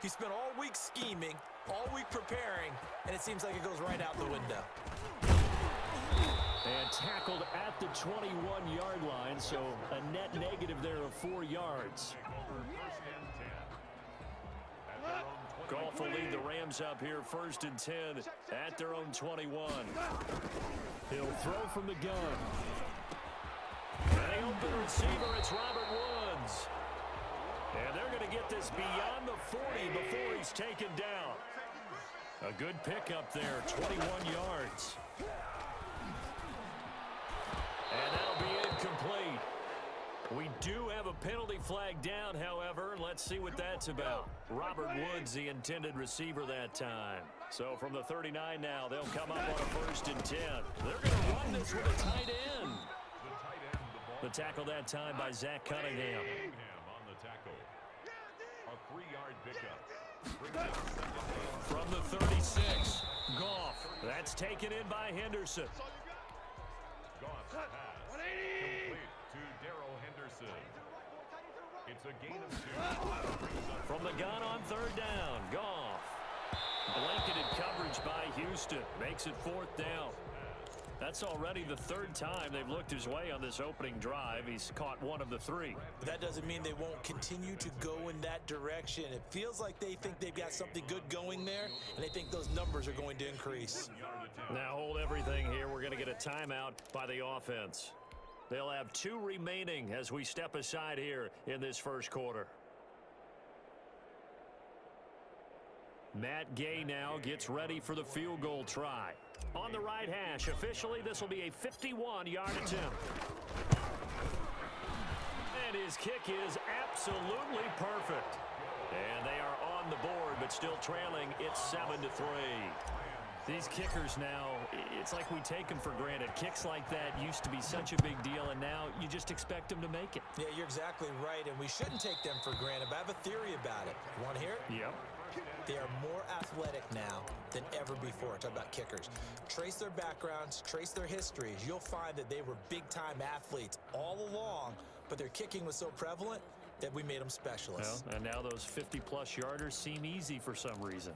He spent all week scheming, all week preparing, and it seems like it goes right out the window. And tackled at the 21-yard line, so a net negative there of 4 yards. Goff will lead the Rams up here 1st and 10 at their own 21. He'll throw from the gun. And the open receiver, it's Robert Woods. And they're going to get this beyond the 40 before he's taken down. A good pickup there, 21 yards. And that'll be incomplete. We do have a penalty flag down, however. Let's see what that's about. Robert Woods, the intended receiver that time. So from the 39 now, they'll come up on a 1st and 10. They're going to run this with a tight end. The tackle that time by Zach Cunningham. On the tackle. A 3-yard pickup. From the 36, Goff. That's taken in by Henderson. Goff's pass complete to Darrell Henderson. It's a gain of 2. From the gun on 3rd down, Goff. Blanketed coverage by Houston. Makes it 4th down. That's already the 3rd time they've looked his way on this opening drive. He's caught 1 of the 3. But that doesn't mean they won't continue to go in that direction. It feels like they think they've got something good going there, and they think those numbers are going to increase. Now hold everything here. We're going to get a timeout by the offense. They'll have 2 remaining as we step aside here in this 1st quarter. Matt Gay now gets ready for the field goal try. On the right hash, officially this will be a 51-yard attempt. And his kick is absolutely perfect. And they are on the board, but still trailing. It's 7-3. These kickers now, it's like we take them for granted. Kicks like that used to be such a big deal, and now you just expect them to make it. Yeah, you're exactly right, and we shouldn't take them for granted, but I have a theory about it. You want to hear it? Yep. They are more athletic now than ever before. Talk about kickers. Trace their backgrounds, trace their histories. You'll find that they were big-time athletes all along, but their kicking was so prevalent that we made them specialists. Well, and now those 50-plus yarders seem easy for some reason.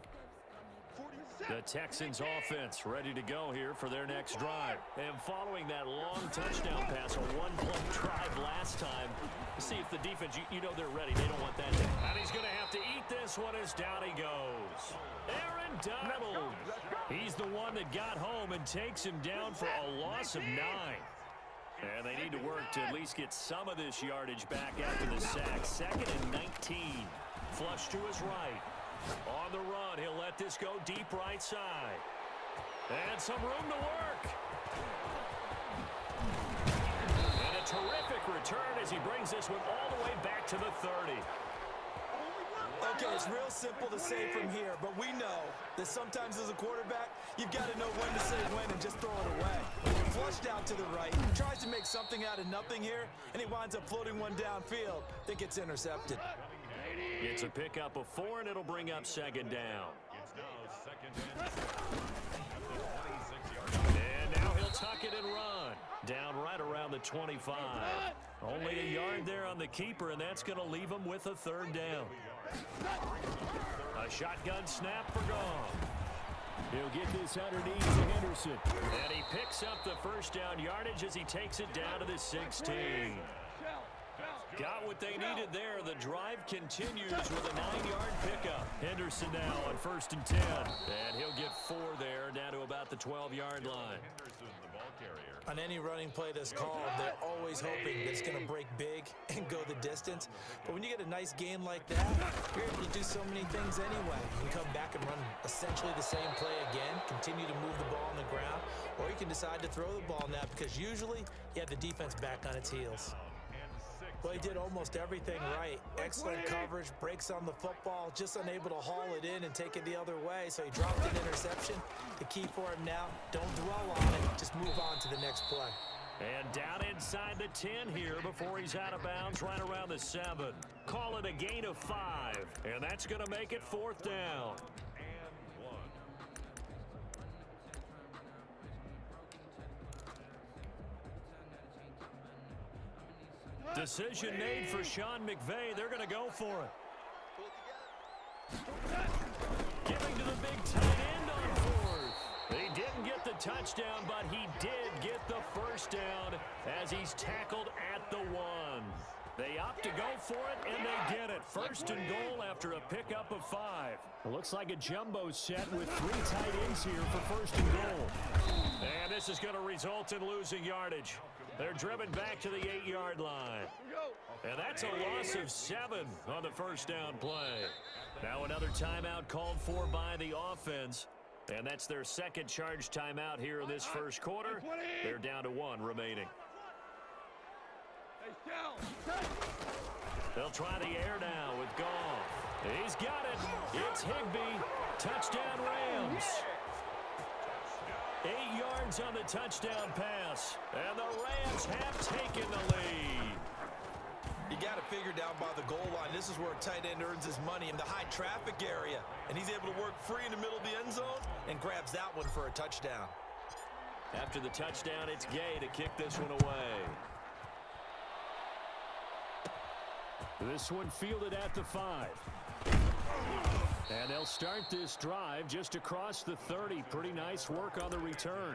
The Texans offense ready to go here for their next drive. And following that long touchdown pass, a one-play drive last time, see if the defense, you know they're ready. They don't want that. And he's going to have to eat this one as down he goes. Aaron Donald. He's the one that got home and takes him down for a loss of 9. And they need to work to at least get some of this yardage back after the sack. 2nd and 19. Flush to his right. On the run, he'll let this go deep right side. And some room to work. And a terrific return as he brings this one all the way back to the 30. Okay, it's real simple to say from here, but we know that sometimes as a quarterback, you've got to know when to say when and just throw it away. Flushed out to the right, tries to make something out of nothing here, and he winds up floating one downfield that gets intercepted. It's a pickup of 4, and it'll bring up 2nd down. It's now 2nd and now he'll tuck it and run. Down right around the 25. Only a yard there on the keeper, and that's going to leave him with a 3rd down. A shotgun snap for Goff. He'll get this underneath to Henderson. And he picks up the 1st down yardage as he takes it down to the 16. Got what they needed there. The drive continues with a 9-yard pickup. Henderson now on 1st and 10. And he'll get 4 there, down to about the 12-yard line. On any running play that's called, they're always hoping that it's going to break big and go the distance. But when you get a nice game like that, you're able to do so many things anyway. You can come back and run essentially the same play again, continue to move the ball on the ground, or you can decide to throw the ball now because usually you have the defense back on its heels. Well, he did almost everything right. Excellent coverage, breaks on the football, just unable to haul it in and take it the other way, so he dropped an interception. The key for him now, don't dwell on it, just move on to the next play. And down inside the 10 here before he's out of bounds right around the 7. Call it a gain of 5, and that's going to make it 4th down. Decision made for Sean McVay. They're going to go for it. touchdown, but he did get the first down as he's tackled at the 1. They opt to go for it, and they get it. First and goal after a pickup of 5. It looks like a jumbo set with 3 tight ends here for first and goal. And this is going to result in losing yardage. They're driven back to the 8-yard line. And that's a loss of 7 on the first down play. Now another timeout called for by the offense. And that's their second charge timeout here in this first quarter. They're down to 1 remaining. They'll try the air now with Goff. He's got it. It's Higbee. Touchdown Rams. 8 yards on the touchdown pass. And the Rams have taken the lead. You got to figure down by the goal line. This is where a tight end earns his money in the high traffic area. And he's able to work free in the middle of the end zone and grabs that one for a touchdown. After the touchdown, it's Gay to kick this one away. This one fielded at the 5. And they'll start this drive just across the 30. Pretty nice work on the return.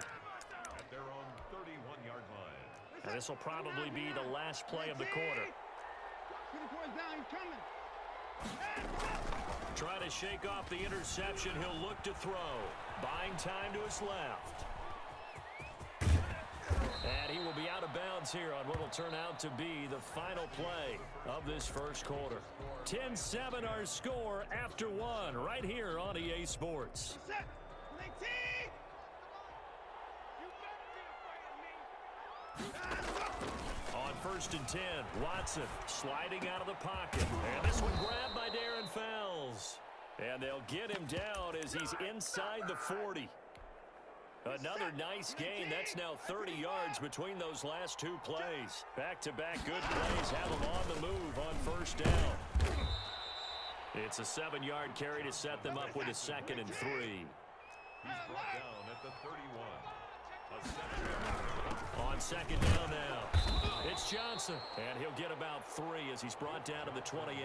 At their own 31-yard line. And this will probably be the last play of the quarter. Trying to shake off the interception. He'll look to throw. Buying time to his left. And he will be out of bounds here on what will turn out to be the final play of this first quarter. 10-7 our score after 1 right here on EA Sports. On first and 10, Watson sliding out of the pocket. And this one grabbed by Darren Fells. And they'll get him down as he's inside the 40. Another nice gain. That's now 30 yards between those last 2 plays. Back-to-back good plays have them on the move on first down. It's a 7-yard carry to set them up with a 2nd and 3. He's brought down at the 31. A 7-yard. On 2nd down now, it's Johnson. And he'll get about 3 as he's brought down to the 28.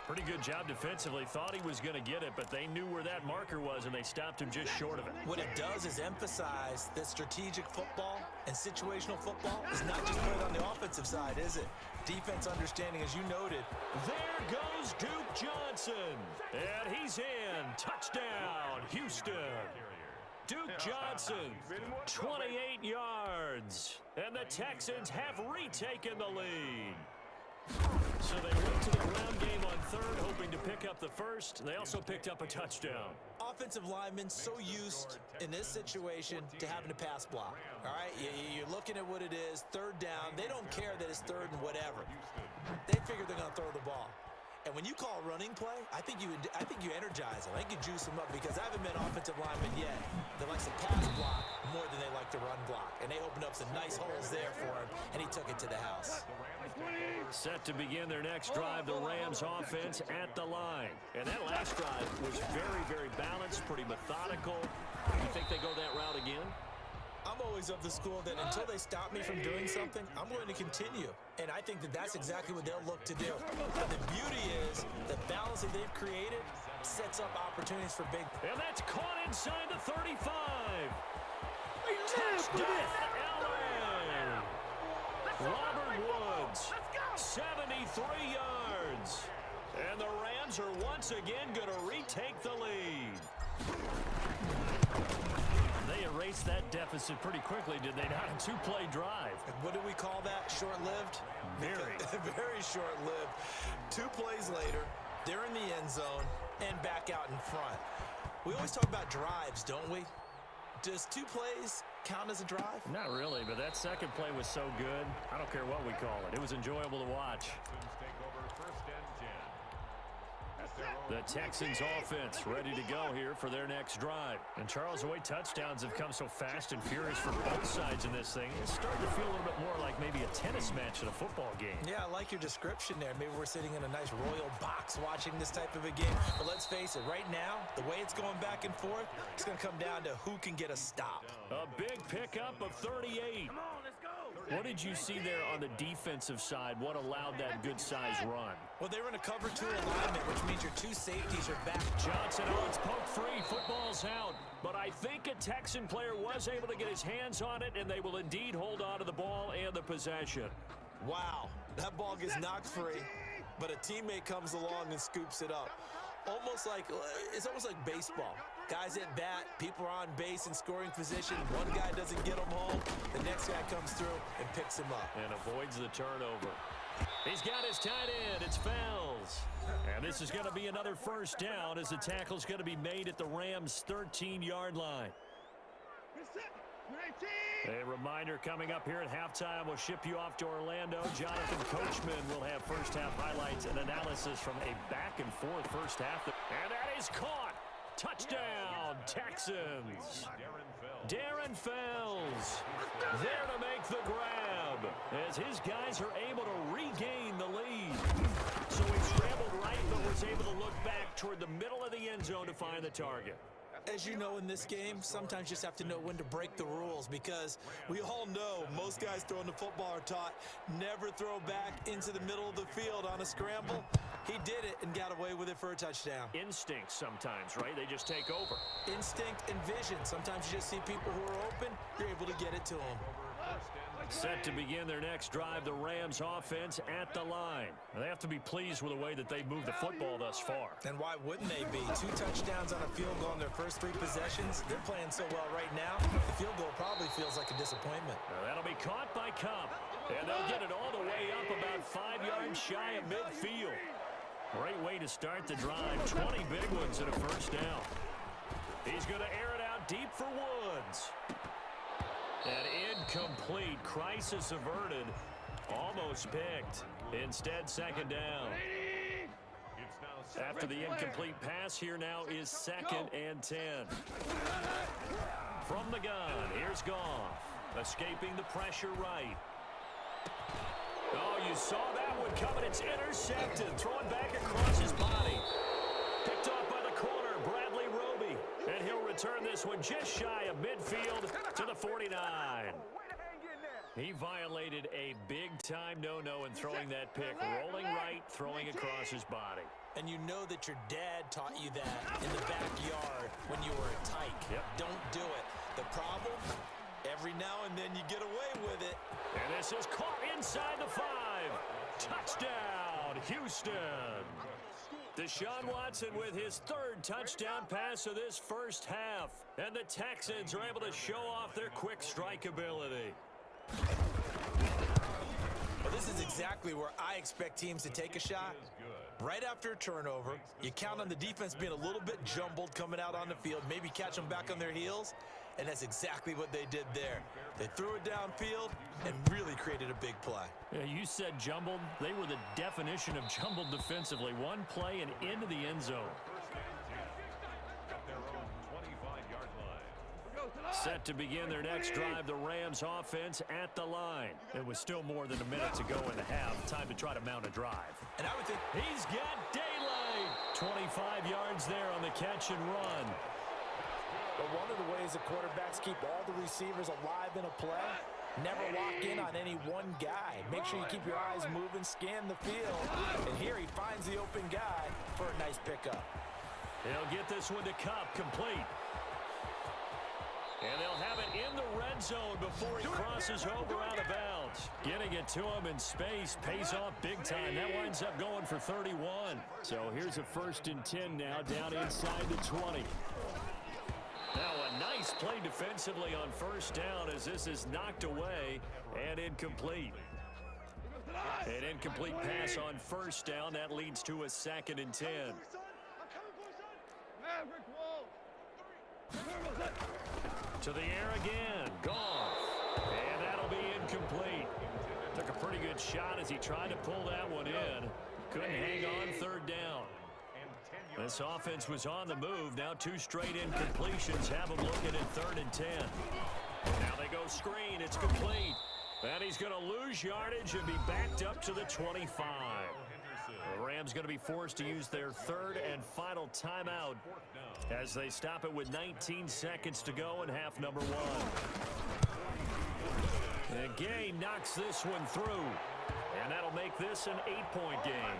Pretty good job defensively. Thought he was going to get it, but they knew where that marker was, and they stopped him just short of it. What it does is emphasize that strategic football and situational football is not just played on the offensive side, is it? Defense understanding, as you noted. There goes Duke Johnson. And he's in. Touchdown, Houston. Duke Johnson, 28 yards. And the Texans have retaken the lead. So they went to the ground game on 3rd, hoping to pick up the 1st. They also picked up a touchdown. Offensive linemen so used in this situation to having to pass block. All right, you're looking at what it is, 3rd down. They don't care that it's 3rd and whatever. They figure they're going to throw the ball. And when you call running play, I think you energize them. I think you juice them up because I haven't met offensive linemen yet that likes to pass block more than they like to run block. And they opened up some nice holes there for him, and he took it to the house. Set to begin their next drive, the Rams offense at the line. And that last drive was very, very balanced, pretty methodical. You think they go that route again? I'm always of the school that until they stop me from doing something, I'm going to continue. And I think that that's exactly what they'll look to do. And the beauty is the balance that they've created sets up opportunities for big. And that's caught inside the 35. Touchdown, LA. Robert Woods, 73 yards. And the Rams are once again going to retake the lead. They erased that deficit pretty quickly, did they not? A 2-play drive. What do we call that? Short-lived? Very. Very short-lived. 2 plays later, they're in the end zone and back out in front. We always talk about drives, don't we? Does 2 plays count as a drive? Not really, but that second play was so good. I don't care what we call it. It was enjoyable to watch. Take over 1st and 10. The Texans offense ready to go here for their next drive. And Charles, the way touchdowns have come so fast and furious for both sides in this thing, it's starting to feel a little bit more like maybe a tennis match in a football game. Yeah, I like your description there. Maybe we're sitting in a nice royal box watching this type of a game. But let's face it, right now, the way it's going back and forth, it's going to come down to who can get a stop. A big pickup of 38. Come on, let's go. What did you see there on the defensive side? What allowed that good size run? Well, they were in a cover 2 alignment, which means your 2 safeties are back. Johnson, oh, it's poked free. Football's out. But I think a Texan player was able to get his hands on it, and they will indeed hold on to the ball and the possession. Wow, that ball gets knocked free, but a teammate comes along and scoops it up. It's almost like baseball. Guys at bat, people are on base in scoring position. One guy doesn't get them home. The next guy comes through and picks him up. And avoids the turnover. He's got his tight end. It's Fells. And this is going to be another first down as the tackle's going to be made at the Rams' 13-yard line. A reminder coming up here at halftime. We'll ship you off to Orlando. Jonathan Coachman will have first-half highlights and analysis from a back-and-forth first half. And that is caught. Touchdown, Texans. Darren Fells there to make the grab as his guys are able to regain the lead. So he scrambled right but was able to look back toward the middle of the end zone to find the target. As you know, in this game, sometimes you just have to know when to break the rules, because we all know most guys throwing the football are taught never throw back into the middle of the field on a scramble. He did it and got away with it for a touchdown. Instinct sometimes, right? They just take over. Instinct and vision. Sometimes you just see people who are open, you're able to get it to them. Set to begin their next drive, the Rams offense at the line. They have to be pleased with the way that they've moved the football thus far. And why wouldn't they be? 2 touchdowns on a field goal in their first 3 possessions. They're playing so well right now, the field goal probably feels like a disappointment. That'll be caught by Cup. And they'll get it all the way up about 5 yards shy of midfield. Great way to start the drive. 20 big ones and a first down. He's going to air it out deep for Woods. And incomplete. Crisis averted. Almost picked. Instead, second down. After the incomplete pass, here now is 2nd and 10. From the gun, here's Goff. Escaping the pressure right. Oh, you saw that one coming. It's intercepted. Throwing back across his body. Picked off by the corner, Bradley Roby. And he'll return this one just shy of midfield to the 49. He violated a big-time no-no in throwing that pick. Rolling right, throwing across his body. And you know that your dad taught you that in the backyard when you were a tyke. Yep. Don't do it. The problem, every now and then you get away with it. And this is caught inside the 5. Touchdown, Houston. Deshaun Watson with his 3rd touchdown pass of this first half. And the Texans are able to show off their quick strike ability. Well, this is exactly where I expect teams to take a shot. Right after a turnover, you count on the defense being a little bit jumbled coming out on the field, maybe catch them back on their heels, and that's exactly what they did there. They threw it downfield and really created a big play. Yeah, you said jumbled. They were the definition of jumbled defensively. One play and into the end zone. Set to begin their next drive, the Rams offense at the line. It was still more than a minute to go in the half. Time to try to mount a drive. And I would think he's got daylight. 25 yards there on the catch and run. But one of the ways the quarterbacks keep all the receivers alive in a play, never lock in on any one guy. Make sure you keep your eyes moving, scan the field. And here he finds the open guy for a nice pickup. He'll get this one to Cup, complete. And they'll have it in the red zone before he crosses over out of bounds. Getting it to him in space pays off big time. That winds up going for 31. So here's a 1st and 10 now down inside the 20. Now a nice play defensively on first down as this is knocked away and incomplete. An incomplete pass on first down. That leads to a 2nd and 10. To the air again. Goff. And that'll be incomplete. Took a pretty good shot as he tried to pull that one in. Couldn't hang on 3rd down. This offense was on the move. Now 2 straight incompletions have them looking at 3rd and 10. Now they go screen. It's complete. And he's going to lose yardage and be backed up to the 25. The Rams going to be forced to use their 3rd and final timeout as they stop it with 19 seconds to go in half number 1. And Gay knocks this one through. And that'll make this an 8-point game.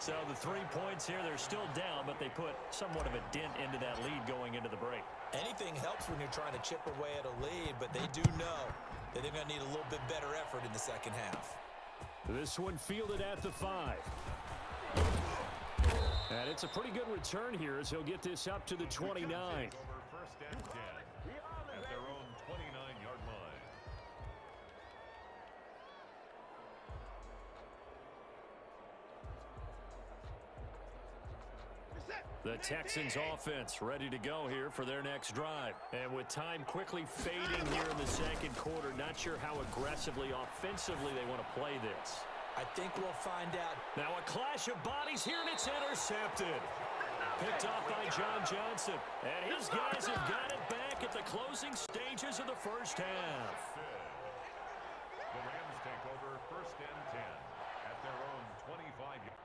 So the 3 points here, they're still down, but they put somewhat of a dent into that lead going into the break. Anything helps when you're trying to chip away at a lead, but they do know that they're going to need a little bit better effort in the second half. This one fielded at the 5. And it's a pretty good return here as he'll get this up to the 29. Over first and 10 at their own 29-yard line. The Texans offense ready to go here for their next drive. And with time quickly fading here in the second quarter, not sure how aggressively, offensively they want to play this. I think we'll find out. Now a clash of bodies here, and it's intercepted. Picked off by John Johnson. And his guys have got it back at the closing stages of the first half. The Rams take over first and 10 at their own 25-yard.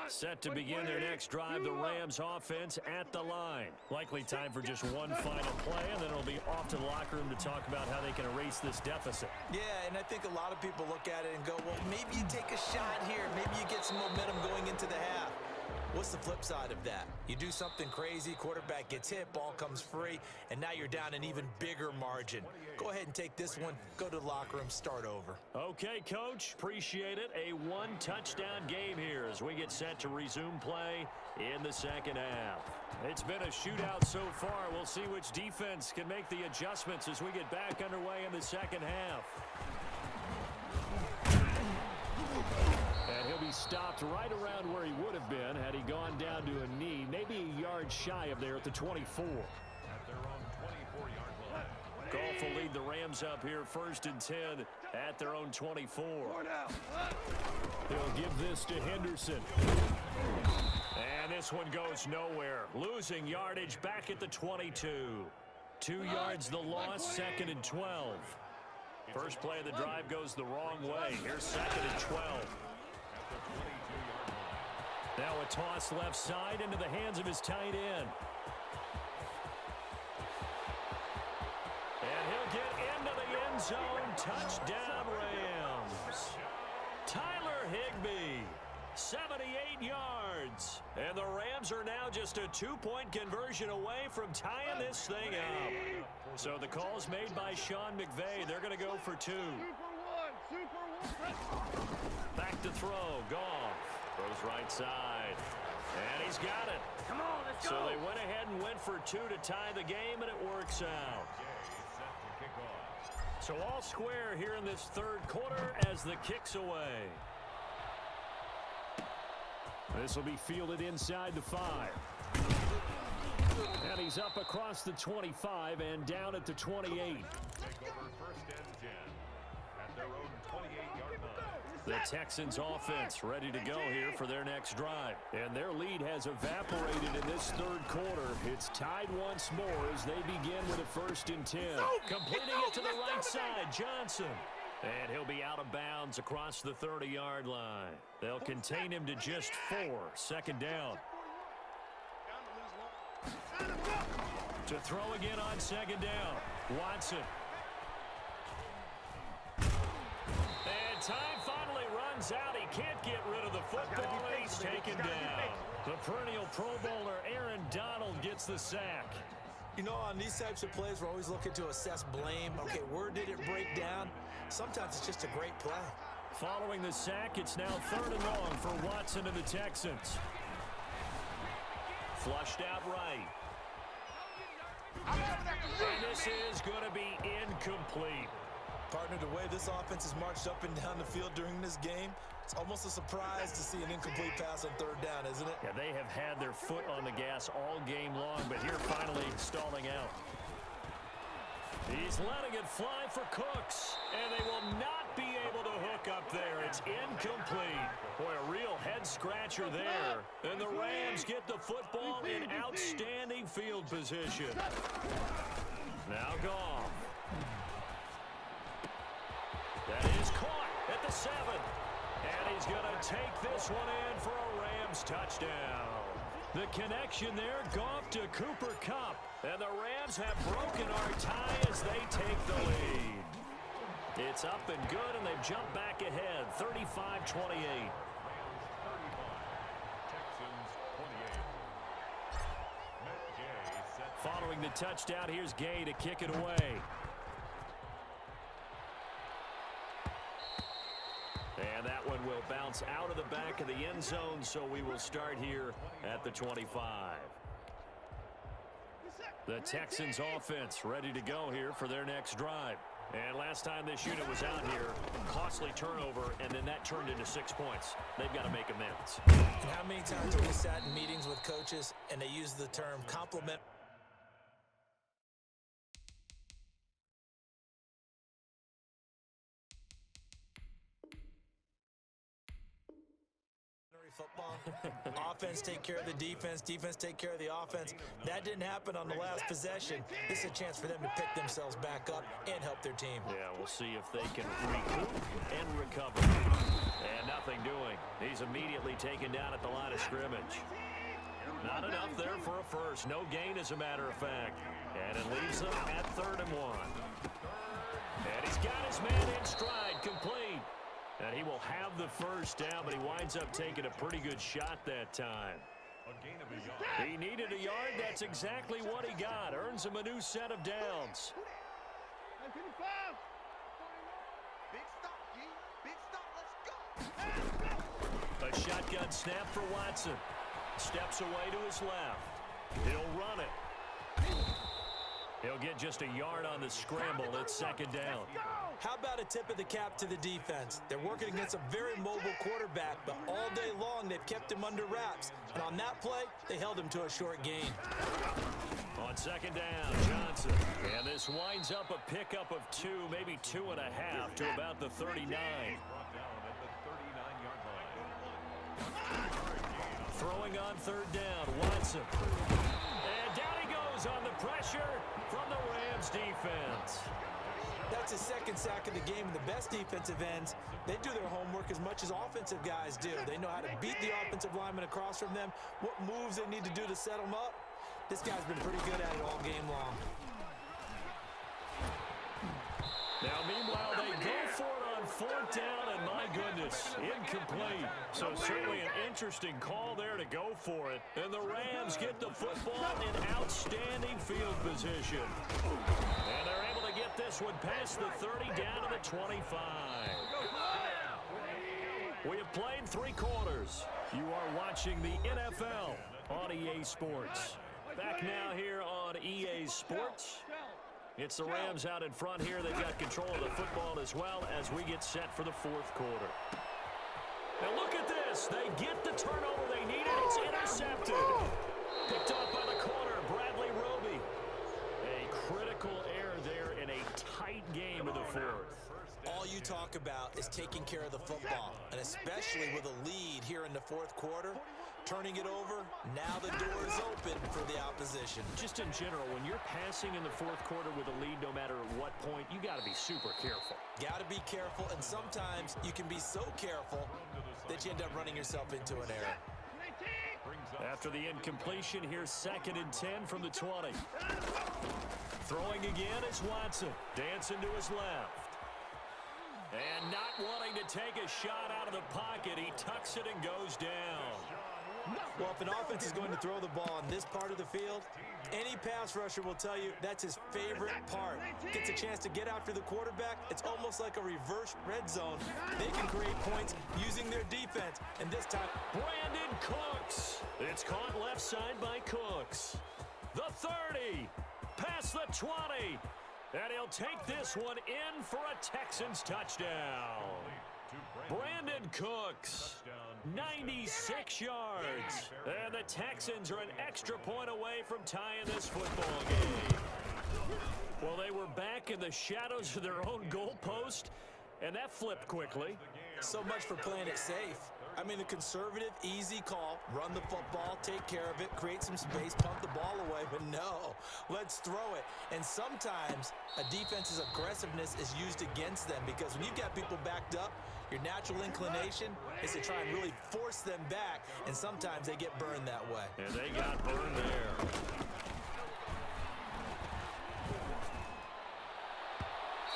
Set to begin their next drive, the Rams offense at the line. Likely time for just one final play, and then it'll be off to the locker room to talk about how they can erase this deficit. Yeah, and I think a lot of people look at it and go, well, maybe you take a shot here. Maybe you get some momentum going into the half. What's the flip side of that? You do something crazy, quarterback gets hit, ball comes free, and now you're down an even bigger margin. Go ahead and take this one, go to the locker room, start over. Okay, Coach, appreciate it. A one-touchdown game here as we get set to resume play in the second half. It's been a shootout so far. We'll see which defense can make the adjustments as we get back underway in the second half. And he'll be stopped right around where he would have been had he gone down to a knee, maybe a yard shy of there at the 24. At their own 24-yard line. Goff will lead the Rams up here first and 10 at their own 24. He'll give this to Henderson. And this one goes nowhere. Losing yardage back at the 22. 2 yards the loss, second and 12. First play of the drive goes the wrong way. Here's second and 12. Now a toss left side into the hands of his tight end. And he'll get into the end zone. Touchdown, Rams. Tyler Higbee, 78 yards. And the Rams are now just a 2-point conversion away from tying this thing up. So the call's made by Sean McVay. They're going to go for 2. Back to throw. Goff throws right side. And he's got it. Come on, let's go. So they went ahead and went for 2 to tie the game, and it works out. So all square here in this third quarter as the kick's away. This will be fielded inside the 5. And he's up across the 25 and down at the 28. Take over first and 10 at their own 28-yard line. The Texans offense ready to go here for their next drive. And their lead has evaporated in this third quarter. It's tied once more as they begin with a first and 10. Completing it to the right side, Johnson. And he'll be out of bounds across the 30-yard line. They'll contain him to just 4. Second down. To throw again on second down. Watson. And time finally runs out. He can't get rid of the football. He's taken down. The perennial Pro Bowler Aaron Donald gets the sack. You know, on these types of plays, we're always looking to assess blame. Okay, where did it break down? Sometimes it's just a great play. Following the sack, it's now 3rd and long for Watson and the Texans. Flushed out right. And this is going to be incomplete. Partner, the way this offense has marched up and down the field during this game, it's almost a surprise to see an incomplete pass on 3rd down, isn't it? Yeah, they have had their foot on the gas all game long, but here finally stalling out. He's letting it fly for Cooks, and they will not be able to hook up there. It's incomplete. Boy, a real head-scratcher there. And the Rams get the football in outstanding field position. Now Goff. That is caught at the 7. And he's going to take this one in for a Rams touchdown. The connection there, Goff to Cooper Kupp. And the Rams have broken our tie as they take the lead. It's up and good, and they've jumped back ahead, 35-28. Following the touchdown, here's Gay to kick it away. And that one will bounce out of the back of the end zone, so we will start here at the 25. The Texans offense ready to go here for their next drive. And last time this unit was out here, costly turnover, and then that turned into 6 points. They've got to make amends. And how many times have we sat in meetings with coaches and they use the term compliment? Football. Offense take care of the defense. Defense take care of the offense. That didn't happen on the last possession. This is a chance for them to pick themselves back up and help their team. Yeah, we'll see if they can recoup and recover. And nothing doing. He's immediately taken down at the line of scrimmage. Not enough there for a first. No gain, as a matter of fact. And it leaves them at 3rd and 1. And he's got his man in stride, complete. And he will have the first down, but he winds up taking a pretty good shot that time. He needed a yard. That's exactly what he got. Earns him a new set of downs. A shotgun snap for Watson. Steps away to his left. He'll run it. He'll get just a yard on the scramble. It's 2nd down. How about a tip of the cap to the defense? They're working against a very mobile quarterback, but all day long they've kept him under wraps. And on that play, they held him to a short gain. On 2nd down, Johnson. And this winds up a pickup of 2, maybe 2.5 to about the 39. Throwing on 3rd down, Watson. And down he goes on the pressure from the Rams defense. That's his 2nd sack of the game, and the best defensive ends, they do their homework as much as offensive guys do. They know how to beat the offensive lineman across from them, what moves they need to do to set them up. This guy's been pretty good at it all game long. Now, meanwhile, they go for it on 4th down, and my goodness, incomplete. So certainly an interesting call there to go for it. And the Rams get the football in outstanding field position. And they're able to get this one past the 30 down to the 25. We have played 3 quarters. You are watching the NFL on EA Sports. Back now here on EA Sports. It's the Rams out in front here. They've got control of the football as well as we get set for the 4th quarter. Now look at this. They get the turnover they needed. It's intercepted. Picked off by the corner, Bradley Roby. A critical error there in a tight game of the 4th. All you talk about is taking care of the football, and especially with a lead here in the 4th quarter. Turning it over, now the door is open for the opposition. Just in general, when you're passing in the 4th quarter with a lead, no matter what point, you got to be super careful. Got to be careful, and sometimes you can be so careful that you end up running yourself into an error. After the incompletion, here's 2nd and 10 from the 20. Throwing again is Watson. Dancing to his left. And not wanting to take a shot out of the pocket, he tucks it and goes down. Well, if an offense is going to throw the ball on this part of the field, any pass rusher will tell you that's his favorite part. Gets a chance to get after the quarterback. It's almost like a reverse red zone. They can create points using their defense. And this time, Brandon Cooks. It's caught left side by Cooks. The 30. Past the 20. And he'll take this one in for a Texans touchdown. Brandon Cooks, 96 yards. And the Texans are an extra point away from tying this football game. Well, they were back in the shadows of their own goalpost, and that flipped quickly. So much for playing it safe. I mean, the conservative, easy call, run the football, take care of it, create some space, pump the ball away. But no, let's throw it. And sometimes a defense's aggressiveness is used against them because when you've got people backed up, your natural inclination is to try and really force them back, and sometimes they get burned that way. And they got burned there.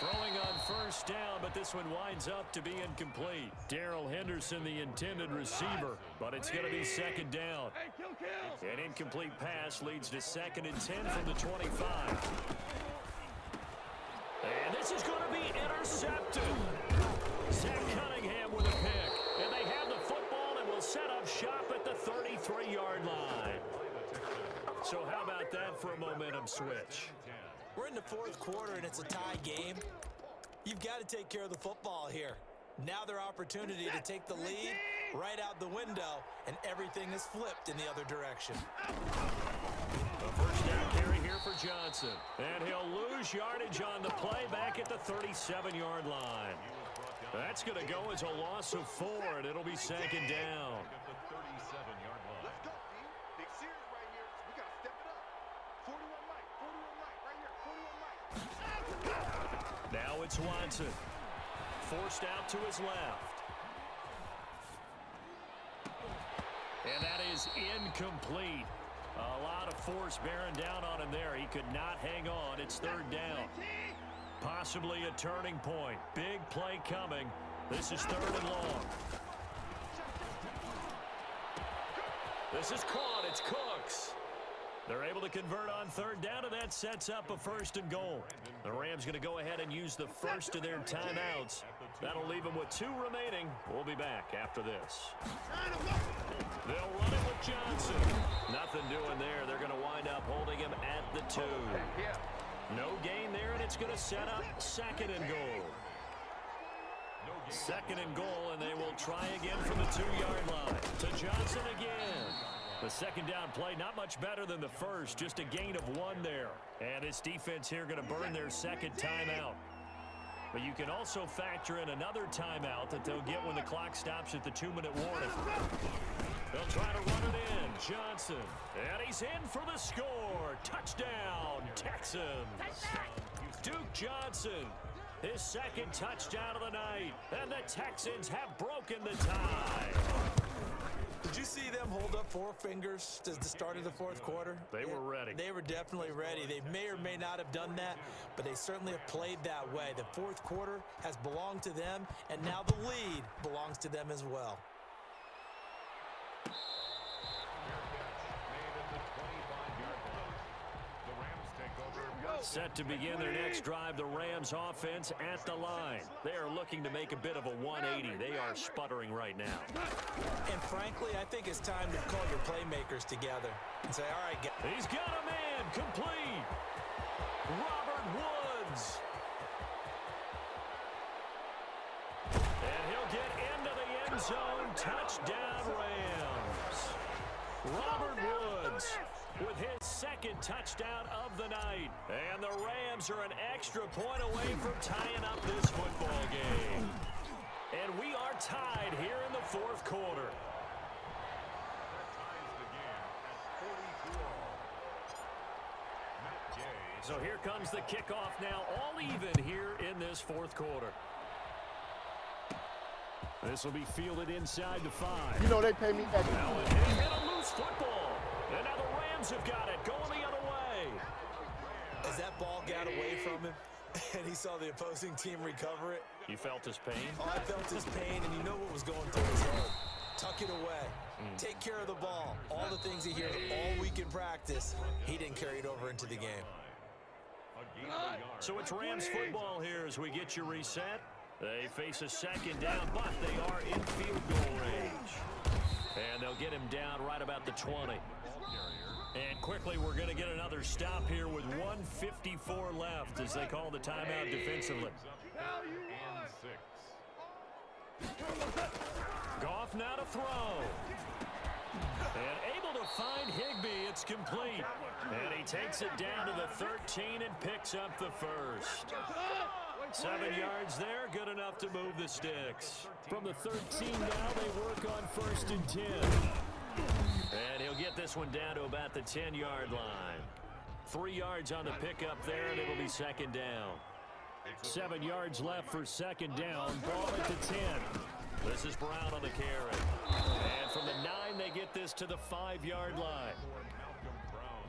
Throwing on first down, but this one winds up to be incomplete. Darrell Henderson, the intended receiver, but it's going to be second down. An incomplete pass leads to 2nd and 10 from the 25. And this is going to be intercepted. Zach Cunningham with a pick. And they have the football and will set up shop at the 33-yard line. So how about that for a momentum switch? We're in the 4th quarter, and it's a tie game. You've got to take care of the football here. Now their opportunity to take the lead right out the window, and everything is flipped in the other direction. A first down carry here for Johnson. And he'll lose yardage on the play back at the 37-yard line. That's going to go as a loss of 4, and it'll be second down. Now it's Watson. Forced out to his left. And that is incomplete. A lot of force bearing down on him there. He could not hang on. It's 3rd down. Possibly a turning point. Big play coming. This is 3rd and long. This is caught. It's Cooks. They're able to convert on 3rd down, and that sets up a 1st and goal. The Rams going to go ahead and use the first of their timeouts. That'll leave them with 2 remaining. We'll be back after this. They'll run it with Johnson. Nothing doing there. They're going to wind up holding him at the 2. No gain there, and it's going to set up 2nd and goal. 2nd and goal, and they will try again from the 2-yard line. To Johnson again. The 2nd down play, not much better than the first, just a gain of 1 there. And this defense here going to burn their 2nd timeout. But you can also factor in another timeout that they'll get when the clock stops at the 2-minute warning. They'll try to run it in. Johnson. And he's in for the score. Touchdown, Texans. Duke Johnson. His 2nd touchdown of the night. And the Texans have broken the tie. Did you see them hold up 4 fingers to the start of the 4th quarter? They were ready. They were definitely ready. They may or may not have done that, but they certainly have played that way. The 4th quarter has belonged to them, and now the lead belongs to them as well. Set to begin their next drive, the Rams offense at the line. They are looking to make a bit of a 180. They are sputtering right now. And frankly, I think it's time to call your playmakers together and say, all right, guys. He's got a man complete. Robert Woods. And he'll get into the end zone. Touchdown, Rams. Robert Woods with his 2nd touchdown of the night. And the Rams are an extra point away from tying up this football game. And we are tied here in the 4th quarter. So here comes the kickoff now, all even here in this 4th quarter. This will be fielded inside the 5. You know they pay me extra. Now it hit a loose football. And now the Rams have got it, going the other way. As that ball got away from him, and he saw the opposing team recover it. You felt his pain? Oh, I felt his pain, and you know what was going through his head. tuck it away, take care of the ball. All the things he hears all week in practice, he didn't carry it over into the game. So it's Rams football here as we get you reset. They face a second down, but they are in field goal range. And they'll get him down right about the 20. And quickly, we're going to get another stop here with 1:54 left as they call the timeout defensively. Goff now to throw. And able to find Higbee. It's complete. And he takes it down to the 13 and picks up the first. 7 yards there, good enough to move the sticks. From the 13 now, they work on 1st and 10. And he'll get this one down to about the 10-yard line. 3 yards on the pickup there, and it'll be second down. 7 yards left for second down. Ball at the 10. This is Brown on the carry. And from the 9, they get this to the 5-yard line.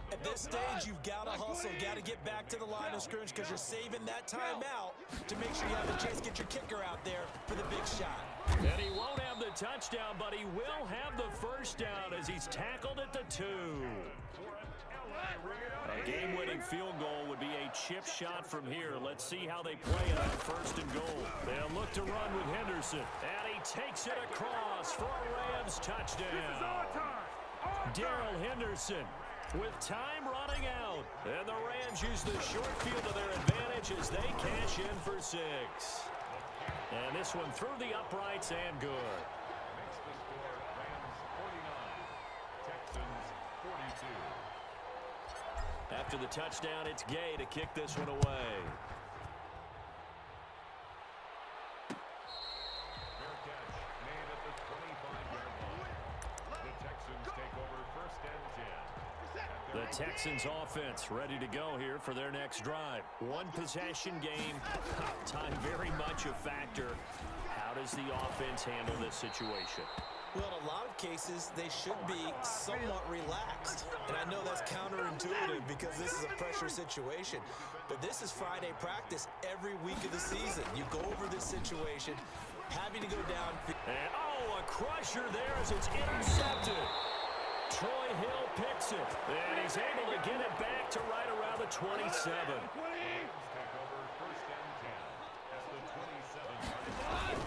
At this stage, you've got to hustle, got to get back to the line of scrimmage because you're saving that timeout to make sure you have a chance to get your kicker out there for the big shot. And he won't have the touchdown, but he will have the first down as he's tackled at the 2. A game-winning field goal would be a chip shot from here. Let's see how they play it on 1st and goal. They'll look to run with Henderson. And he takes it across for a Rams touchdown. Darrell Henderson with time running out. And the Rams use the short field to their advantage as they cash in for 6. And this one through the uprights and good. Makes the score Rams 49, Texans 42. After the touchdown, it's Gay to kick this one away. Fair catch made at the 25-yard line. The Texans take over 1st and 10. The Texans offense ready to go here for their next drive. One possession game. Time very much a factor. How does the offense handle this situation? Well, in a lot of cases, they should be somewhat relaxed. And I know that's counterintuitive because this is a pressure situation. But this is Friday practice every week of the season. You go over this situation, having to go down. And, a crusher there as it's intercepted. Troy Hill picks it. And he's able to get it back to right around the 27. Take over 1st and 10 at the 27-yard line.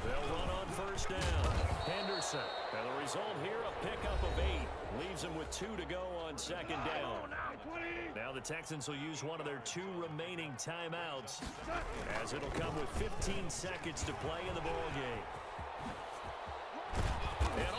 They'll run on 1st down. Henderson. And the result here, a pickup of 8. Leaves them with 2 to go on 2nd down. Now the Texans will use one of their 2 remaining timeouts as it'll come with 15 seconds to play in the ballgame. And